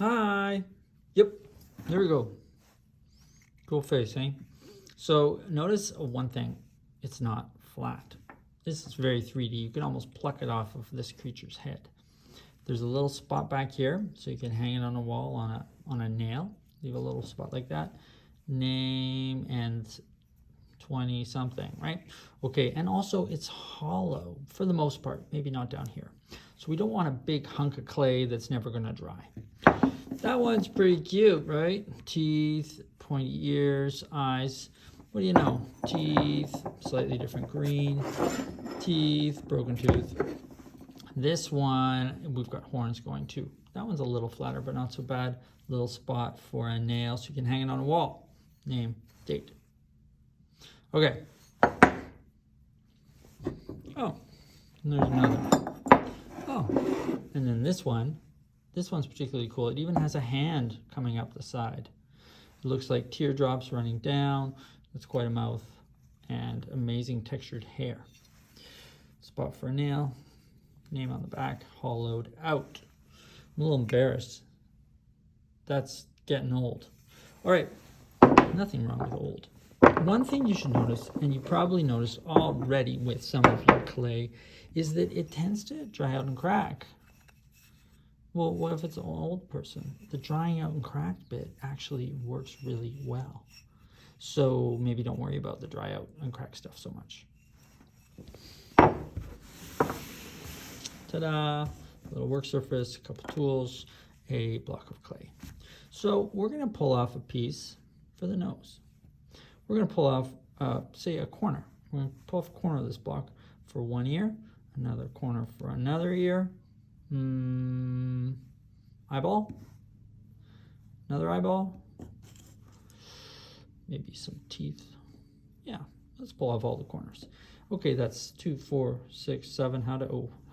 Hi. Yep, there we go. Cool face, eh? So notice one thing, it's not flat. This is very 3D. You can almost pluck it off of this creature's head. There's a little spot back here, so you can hang it on a wall on a nail. Leave a little spot like that. Name and 20 something, right? Okay, and also it's hollow for the most part, maybe not down here. So we don't want a big hunk of clay that's never gonna dry. That one's pretty cute, right? Teeth, pointy ears, eyes. What do you know? Teeth, slightly different green. Teeth, broken tooth. This one, we've got horns going too. That one's a little flatter, but not so bad. Little spot for a nail, so you can hang it on a wall. Name, date. Okay. Oh, and there's another. Oh, and then this one's particularly cool. It even has a hand coming up the side. It looks like teardrops running down. That's quite a mouth and amazing textured hair. Spot for a nail. Name on the back, hollowed out. I'm a little embarrassed. That's getting old. All right, nothing wrong with old. One thing you should notice, and you probably noticed already with some of your clay, is that it tends to dry out and crack. Well, what if it's an old person? The drying out and crack bit actually works really well. So maybe don't worry about the dry out and crack stuff so much. Ta-da! A little work surface, a couple tools, a block of clay. So we're going to pull off a piece for the nose. We're going to pull off, say, a corner. We're going to pull off a corner of this block for one ear, another corner for another ear. Eyeball, another eyeball, maybe some teeth. Yeah, let's pull off all the corners. Okay, that's 2, 4, 6, 7. How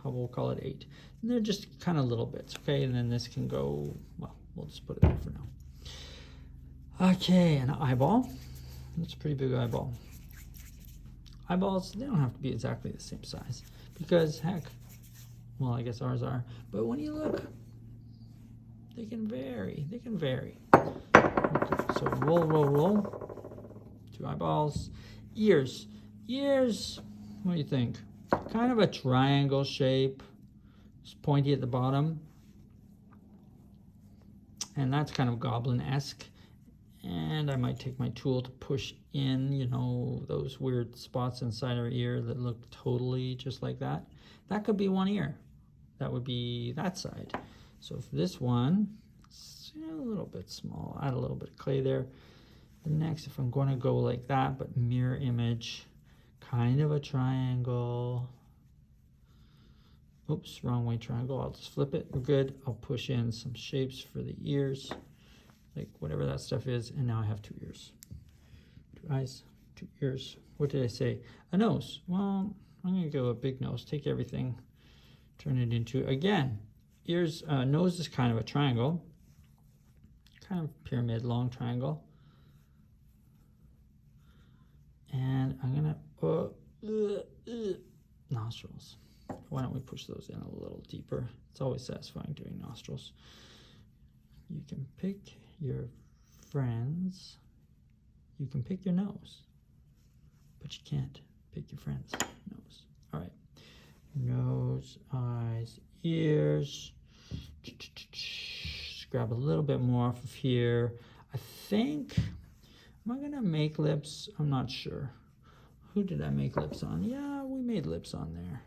we'll call it 8. And they're just kind of little bits, okay? And then this can go, well, we'll just put it there for now. Okay, an eyeball. That's a pretty big eyeball. Eyeballs, they don't have to be exactly the same size because, heck, well, I guess ours are. But when you look, they can vary. They can vary. Okay, so roll. 2 eyeballs. Ears. Ears, what do you think? Kind of a triangle shape. It's pointy at the bottom. And that's kind of goblin-esque. And I might take my tool to push in, you know, those weird spots inside our ear that look totally just like that. That could be one ear. That would be that side. So for this one, it's a little bit small. Add a little bit of clay there. The next, if I'm going to go like that, but mirror image, kind of a triangle. Oops, wrong way triangle. I'll just flip it. We're good. I'll push in some shapes for the ears, like whatever that stuff is. And now I have 2 ears. 2 eyes, 2 ears. What did I say? A nose. Well, I'm going to go a big nose. Take everything, turn it into, again, ears. Nose is kind of a triangle, kind of pyramid, long triangle. And I'm gonna nostrils. Why don't we push those in a little deeper? It's always satisfying doing nostrils. You can pick your friends. You can pick your nose, but you can't pick your friend's nose. All right. Nose, eyes, ears. Just grab a little bit more off of here. I think, am I gonna make lips? I'm not sure. Who did I make lips on? Yeah, we made lips on there.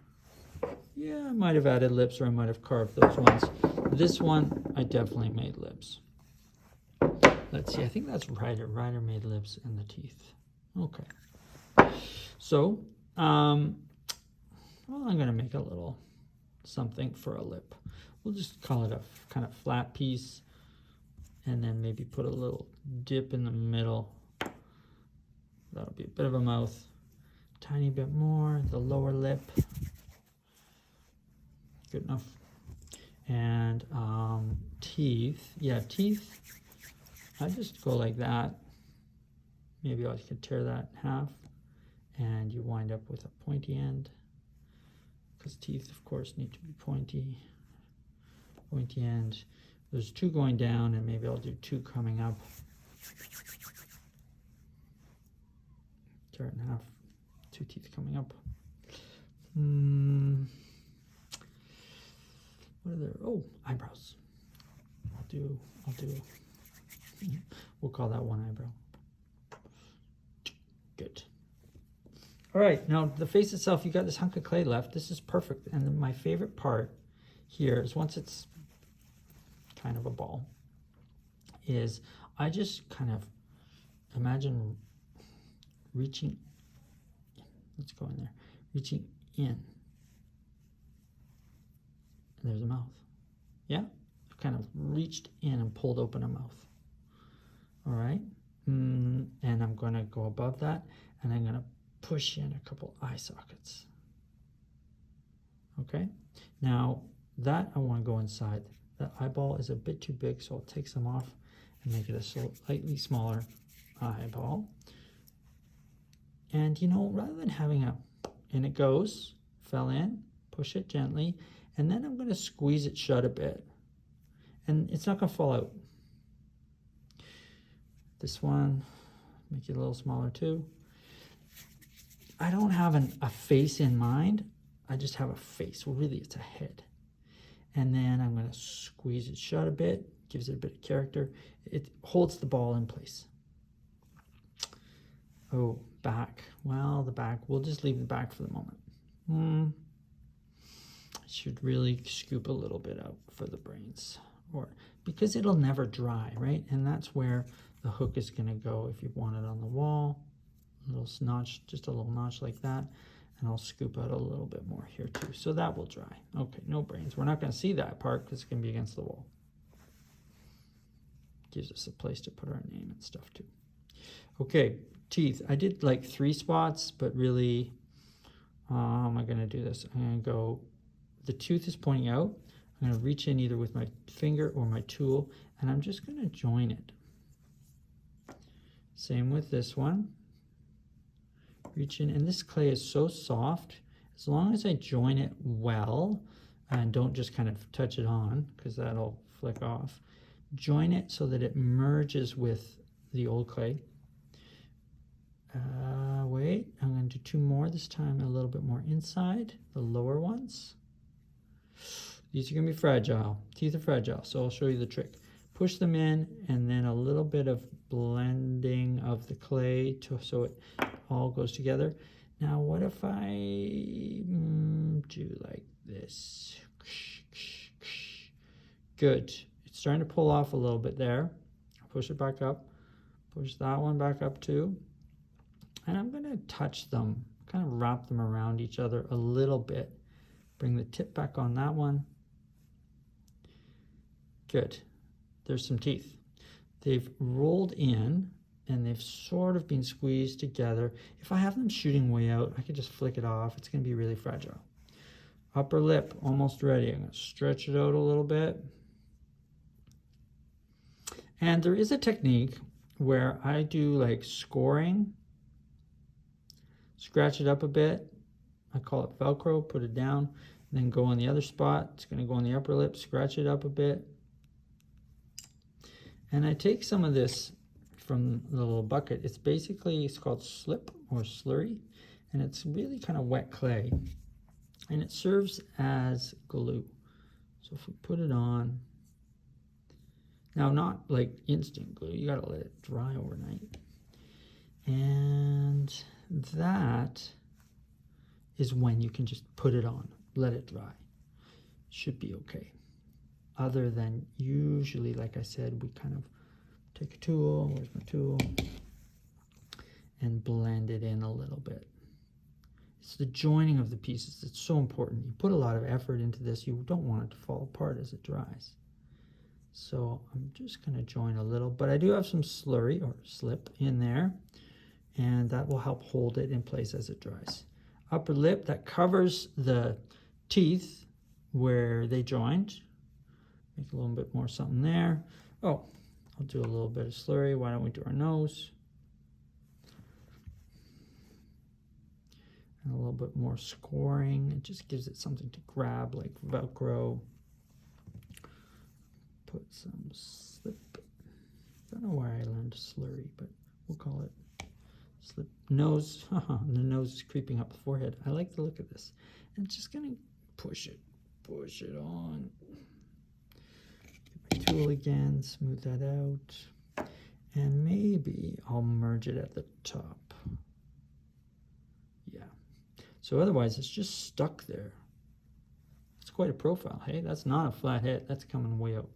Yeah, I might have added lips or I might have carved those ones. This one, I definitely made lips. Let's see, I think that's Ryder. Ryder made lips and the teeth. Okay. So, well, I'm gonna make a little something for a lip. We'll just call it a kind of flat piece and then maybe put a little dip in the middle. That'll be a bit of a mouth. Tiny bit more, the lower lip. Good enough. And teeth. Yeah, teeth. I just go like that. Maybe I could tear that in half. And you wind up with a pointy end. Because teeth, of course, need to be pointy. Pointy end. There's 2 going down, and maybe I'll do 2 coming up. Tear it in half. 2 teeth coming up. What are there? Oh, eyebrows. I'll do. We'll call that one eyebrow. Good. All right, now the face itself, you got this hunk of clay left. This is perfect. And my favorite part here is once it's kind of a ball, is I just kind of imagine reaching, let's go in there, reaching in. And there's a mouth. Yeah? I've kind of reached in and pulled open a mouth. All right? And I'm going to go above that, and I'm going to push in a couple eye sockets. Okay? Now, that I want to go inside. The eyeball is a bit too big, so I'll take some off and make it a slightly smaller eyeball. And, you know, rather than having a, and it goes, fell in, push it gently, and then I'm going to squeeze it shut a bit. And it's not going to fall out. This one, make it a little smaller too. I don't have a face in mind. I just have a face. Well, really, it's a head. And then I'm going to squeeze it shut a bit, gives it a bit of character. It holds the ball in place. Oh, back. Well, the back, we'll just leave the back for the moment. I should really scoop a little bit out for the brains, or because it'll never dry, right? And that's where the hook is going to go if you want it on the wall. A little notch, just a little notch like that. And I'll scoop out a little bit more here too. So that will dry. Okay, no brains. We're not going to see that part because it's going to be against the wall. Gives us a place to put our name and stuff too. Okay, teeth. I did like 3 spots, but really, how am I going to do this? I'm going to go, the tooth is pointing out. I'm going to reach in either with my finger or my tool, and I'm just going to join it. Same with this one. Reach in, and this clay is so soft. As long as I join it well and don't just kind of touch it on, because that'll flick off. Join it so that it merges with the old clay. Wait, I'm going to do 2 more this time, a little bit more inside, the lower ones. These are going to be fragile. Teeth are fragile, so I'll show you the trick. Push them in, and then a little bit of blending of the clay so it all goes together. Now, what if I do like this? Good. It's starting to pull off a little bit there. Push it back up. Push that one back up too. And I'm going to touch them, kind of wrap them around each other a little bit. Bring the tip back on that one. Good. There's some teeth. They've rolled in and they've sort of been squeezed together. If I have them shooting way out, I could just flick it off. It's going to be really fragile. Upper lip, almost ready. I'm going to stretch it out a little bit. And there is a technique where I do like scoring. Scratch it up a bit. I call it Velcro, put it down, and then go on the other spot. It's going to go on the upper lip, scratch it up a bit. And I take some of this from the little bucket. It's called slip or slurry, and it's really kind of wet clay. And it serves as glue. So if we put it on, now not like instant glue, you gotta let it dry overnight. And that is when you can just put it on, let it dry. Should be okay. Other than usually, like I said, we kind of take a tool, where's my tool, and blend it in a little bit. It's the joining of the pieces that's so important. You put a lot of effort into this. You don't want it to fall apart as it dries. So I'm just going to join a little, but I do have some slurry or slip in there, and that will help hold it in place as it dries. Upper lip, that covers the teeth where they joined. Make a little bit more something there. Oh, I'll do a little bit of slurry. Why don't we do our nose? And a little bit more scoring. It just gives it something to grab, like Velcro. put some slip. Don't know why I learned slurry, but we'll call it slip. Nose, the nose is creeping up the forehead. I like the look of this. And just gonna push it on. Get my tool again, smooth that out. And maybe I'll merge it at the top. Yeah. So otherwise it's just stuck there. It's quite a profile. Hey, that's not a flat head. That's coming way out.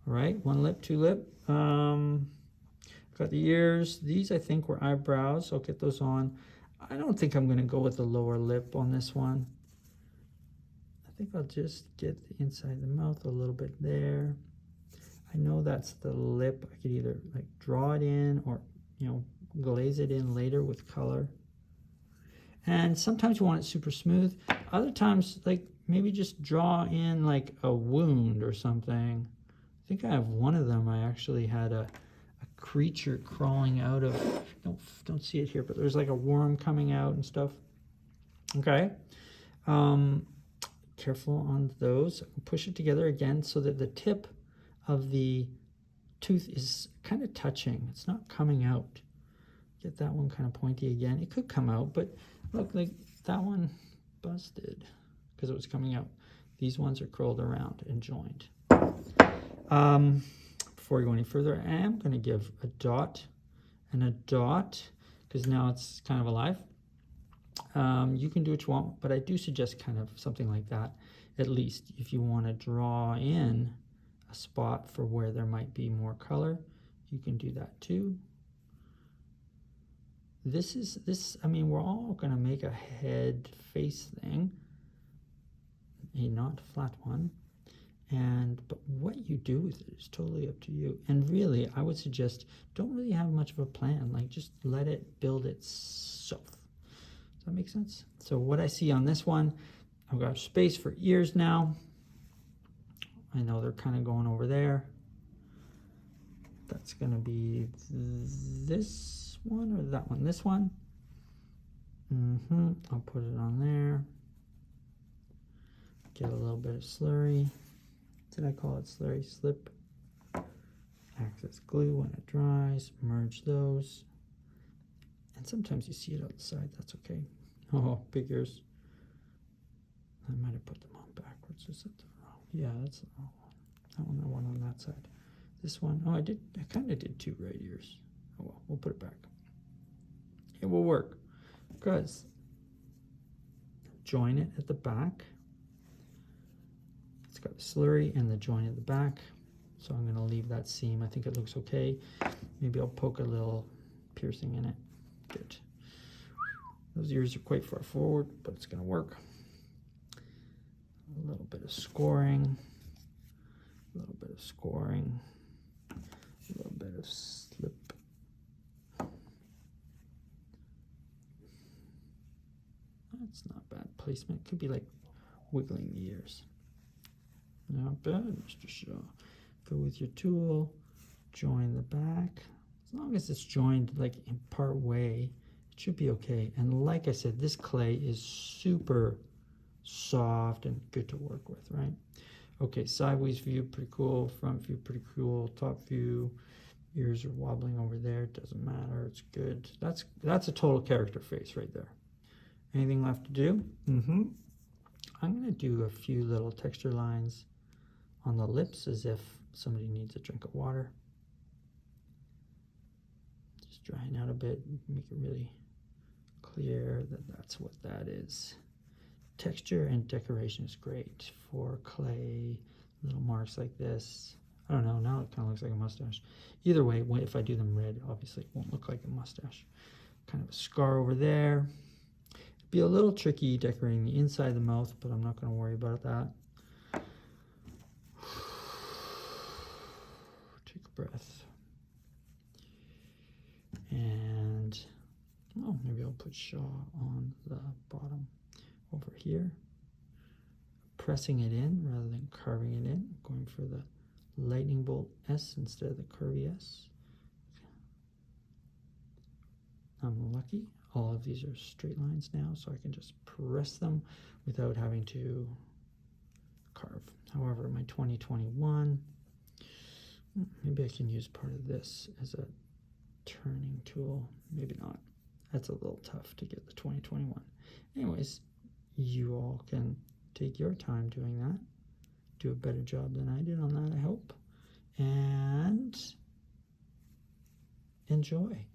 All right, one lip, two lip. Got the ears. These I think were eyebrows. I'll get those on. I don't think I'm gonna go with the lower lip on this one. I think I'll just get the inside of the mouth a little bit there. I know that's the lip. I could either like draw it in or, you know, glaze it in later with color. And sometimes you want it super smooth. Other times, like maybe just draw in like a wound or something. I think I have one of them. I actually had a creature crawling out of, don't see it here, but there's like a worm coming out and stuff. Okay. Careful on those. Push it together again so that the tip of the tooth is kind of touching. It's not coming out. Get that one kind of pointy again. It could come out, but look, like that one busted because it was coming out. These ones are curled around and joined. Before we go any further, I am going to give a dot and a dot because now it's kind of alive. You can do what you want, but I do suggest kind of something like that, at least if you want to draw in a spot for where there might be more color, you can do that too. I mean, we're all going to make a head face thing, a not flat one. But what you do with it is totally up to you. And really, I would suggest don't really have much of a plan. Like just let it build itself. Does that make sense? So what I see on this one, I've got space for ears now. I know they're kind of going over there. That's going to be this one or that one? This one. I'll put it on there. Get a little bit of slurry. Did I call it slurry? Slip. Acts as glue when it dries. Merge those. And sometimes you see it outside. That's okay. Oh, big ears. I might have put them on backwards. Is that the wrong? Yeah, that's the wrong one. That one, the one on that side. This one. Oh, I kind of did two right ears. Oh well, we'll put it back. It will work because join it at the back. It's got the slurry and the joint at the back. So I'm going to leave that seam. I think it looks okay. Maybe I'll poke a little piercing in it. Good. Those ears are quite far forward, but it's going to work. A little bit of scoring. A little bit of scoring. A little bit of slip. That's not bad placement. It could be like wiggling the ears. Not bad, Mr. Shaw. Go with your tool, join the back. As long as it's joined like in part way, it should be okay. And like I said, this clay is super soft and good to work with, right? Okay, sideways view, pretty cool. Front view, pretty cool. Top view, ears are wobbling over there. Doesn't matter, it's good. That's a total character face right there. Anything left to do? I'm gonna do a few little texture lines on the lips as if somebody needs a drink of water. Just drying out a bit, make it really clear that that's what that is. Texture and decoration is great for clay, little marks like this. I don't know, now it kind of looks like a mustache. Either way, if I do them red, obviously it won't look like a mustache. Kind of a scar over there. It'd be a little tricky decorating the inside of the mouth, but I'm not going to worry about that. Take a breath. And, oh, maybe I'll put Shaw on the bottom over here. Pressing it in rather than carving it in. Going for the lightning bolt S instead of the curvy S. I'm lucky. All of these are straight lines now, so I can just press them without having to carve. However, my 2021, maybe I can use part of this as a turning tool. Maybe not. That's a little tough to get the 2021. Anyways, you all can take your time doing that. Do a better job than I did on that, I hope. And enjoy.